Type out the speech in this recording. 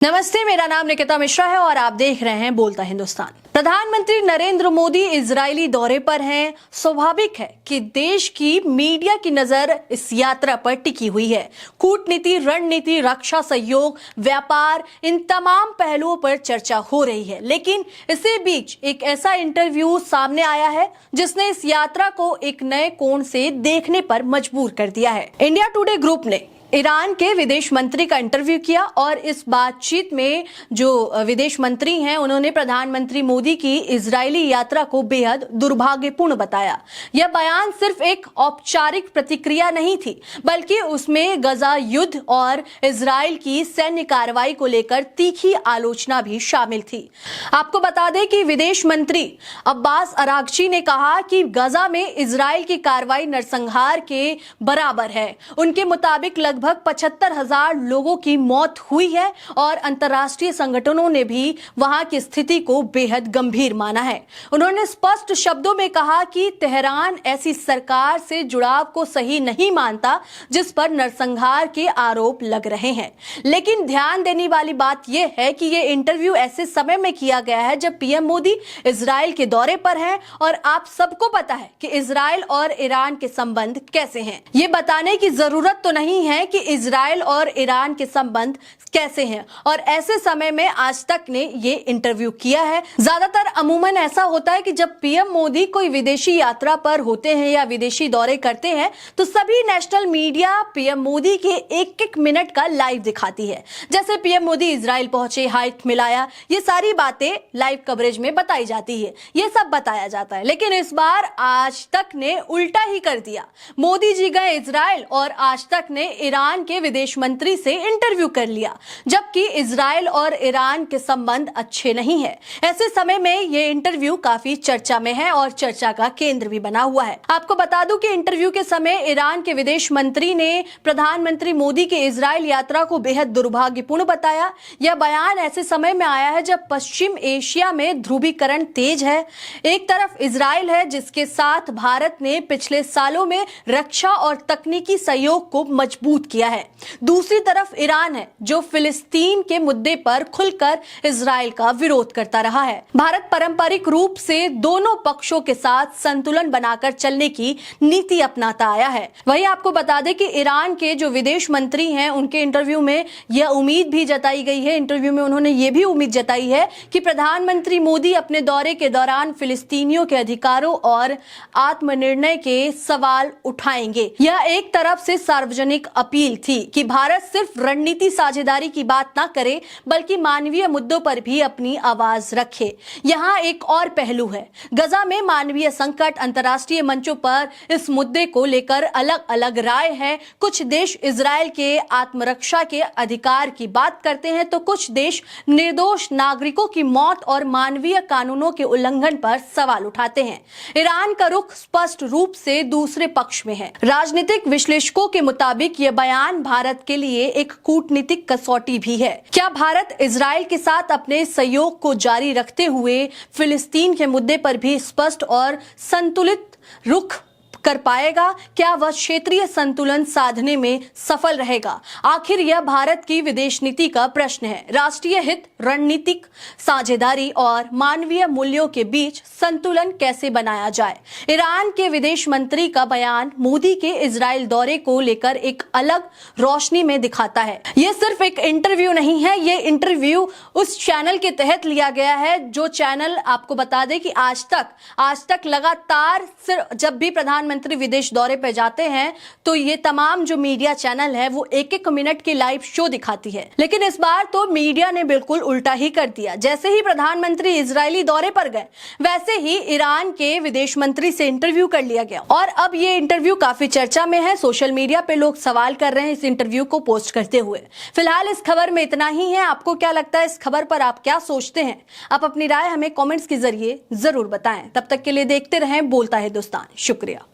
नमस्ते, मेरा नाम निकिता मिश्रा है और आप देख रहे हैं बोलता हिंदुस्तान। प्रधानमंत्री नरेंद्र मोदी इजरायली दौरे पर हैं। स्वाभाविक है कि देश की मीडिया की नजर इस यात्रा पर टिकी हुई है। कूटनीति, रणनीति, रक्षा सहयोग, व्यापार, इन तमाम पहलुओं पर चर्चा हो रही है। लेकिन इसी बीच एक ऐसा इंटरव्यू सामने आया है जिसने इस यात्रा को एक नए कोण से देखने पर मजबूर कर दिया है। इंडिया टुडे ग्रुप ने ईरान के विदेश मंत्री का इंटरव्यू किया और इस बातचीत में जो विदेश मंत्री हैं उन्होंने प्रधानमंत्री मोदी की इजरायली यात्रा को बेहद दुर्भाग्यपूर्ण बताया। यह बयान सिर्फ एक औपचारिक प्रतिक्रिया नहीं थी, बल्कि उसमें गजा युद्ध और इजरायल की सैन्य कार्रवाई को लेकर तीखी आलोचना भी शामिल थी। आपको बता दें कि विदेश मंत्री अब्बास अरागची ने कहा कि गजा में इजरायल की कार्रवाई नरसंहार के बराबर है। उनके मुताबिक लगभग 75,000 लोगों की मौत हुई है और अंतर्राष्ट्रीय संगठनों ने भी वहां की स्थिति को बेहद गंभीर माना है। उन्होंने स्पष्ट शब्दों में कहा कि तेहरान ऐसी सरकार से जुड़ाव को सही नहीं मानता जिस पर नरसंहार के आरोप लग रहे हैं। लेकिन ध्यान देने वाली बात यह है कि यह इंटरव्यू ऐसे समय में किया गया है जब पीएम मोदी इजरायल के दौरे पर हैं और आप सबको पता है कि इजरायल और ईरान के संबंध कैसे हैं। ये बताने की जरूरत तो नहीं है कि इजरायल और ईरान के संबंध कैसे हैं और ऐसे समय में आज तक ने ये इंटरव्यू किया है। ज्यादातर अमूमन ऐसा होता है कि जब पीएम मोदी कोई विदेशी यात्रा पर होते हैं या विदेशी दौरे करते हैं तो सभी नेशनल मीडिया पीएम मोदी के एक एक मिनट का लाइव दिखाती है। जैसे पीएम मोदी इजरायल पहुंचे, हाथ मिलाया, ये सारी बातें लाइव कवरेज में बताई जाती है, ये सब बताया जाता है। लेकिन इस बार आज तक ने उल्टा ही कर दिया। मोदी जी गए इजरायल और आज तक ने ईरान के विदेश मंत्री से इंटरव्यू कर लिया, जबकि इजरायल और ईरान के संबंध अच्छे नहीं है। ऐसे समय में ये इंटरव्यू काफी चर्चा में है और चर्चा का केंद्र भी बना हुआ है। आपको बता दूं कि इंटरव्यू के समय ईरान के विदेश मंत्री ने प्रधानमंत्री मोदी के इजरायल यात्रा को बेहद दुर्भाग्यपूर्ण बताया। यह बयान ऐसे समय में आया है जब पश्चिम एशिया में ध्रुवीकरण तेज है। एक तरफ इजरायल है जिसके साथ भारत ने पिछले सालों में रक्षा और तकनीकी सहयोग को मजबूत किया है। दूसरी तरफ ईरान है जो फिलिस्तीन के मुद्दे पर खुलकर इजरायल का विरोध करता रहा है। भारत पारंपरिक रूप से दोनों पक्षों के साथ संतुलन बनाकर चलने की नीति अपनाता आया है। वहीं आपको बता दें कि ईरान के जो विदेश मंत्री हैं उनके इंटरव्यू में यह उम्मीद भी जताई गई है। इंटरव्यू में उन्होंने ये भी उम्मीद जताई है कि प्रधानमंत्री मोदी अपने दौरे के दौरान फिलिस्तीनियों के अधिकारों और आत्मनिर्णय के सवाल उठाएंगे। यह एक तरफ से सार्वजनिक अपील थी कि भारत सिर्फ रणनीति साझेदारी की बात ना करे बल्कि मानवीय मुद्दों पर भी अपनी आवाज रखे। यहाँ एक और पहलू है, गजा में मानवीय संकट। अंतर्राष्ट्रीय मंचों पर इस मुद्दे को लेकर अलग अलग राय है। कुछ देश इजरायल के आत्मरक्षा के अधिकार की बात करते हैं तो कुछ देश निर्दोष नागरिकों की मौत और मानवीय कानूनों के उल्लंघन पर सवाल उठाते हैं। ईरान का रुख स्पष्ट रूप से दूसरे पक्ष में है। राजनीतिक विश्लेषकों के मुताबिक यह बयान भारत के लिए एक कूटनीतिक कसौटी भी है। क्या भारत इजरायल के साथ अपने सहयोग को जारी रखते हुए फिलिस्तीन के मुद्दे पर भी स्पष्ट और संतुलित रुख कर पाएगा? क्या वह क्षेत्रीय संतुलन साधने में सफल रहेगा? आखिर यह भारत की विदेश नीति का प्रश्न है। राष्ट्रीय हित, रणनीतिक साझेदारी और मानवीय मूल्यों के बीच संतुलन कैसे बनाया जाए? ईरान के विदेश मंत्री का बयान मोदी के इजरायल दौरे को लेकर एक अलग रोशनी में दिखाता है। यह सिर्फ एक इंटरव्यू नहीं है, यह इंटरव्यू उस चैनल के तहत लिया गया है जो चैनल आपको बता दें कि आज तक लगातार जब भी प्रधानमंत्री विदेश दौरे पर जाते हैं तो ये तमाम जो मीडिया चैनल है वो एक एक मिनट की लाइव शो दिखाती है। लेकिन इस बार तो मीडिया ने बिल्कुल उल्टा ही कर दिया। जैसे ही प्रधानमंत्री इजरायली दौरे पर गए वैसे ही ईरान के विदेश मंत्री से इंटरव्यू कर लिया गया और अब ये इंटरव्यू काफी चर्चा में है। सोशल मीडिया पे लोग सवाल कर रहे हैं इस इंटरव्यू को पोस्ट करते हुए। फिलहाल इस खबर में इतना ही है। आपको क्या लगता है इस खबर पर, आप क्या सोचते हैं? आप अपनी राय हमें कॉमेंट्स के जरिए जरूर बताएं। तब तक के लिए देखते रहें बोलता हिंदुस्तान। शुक्रिया।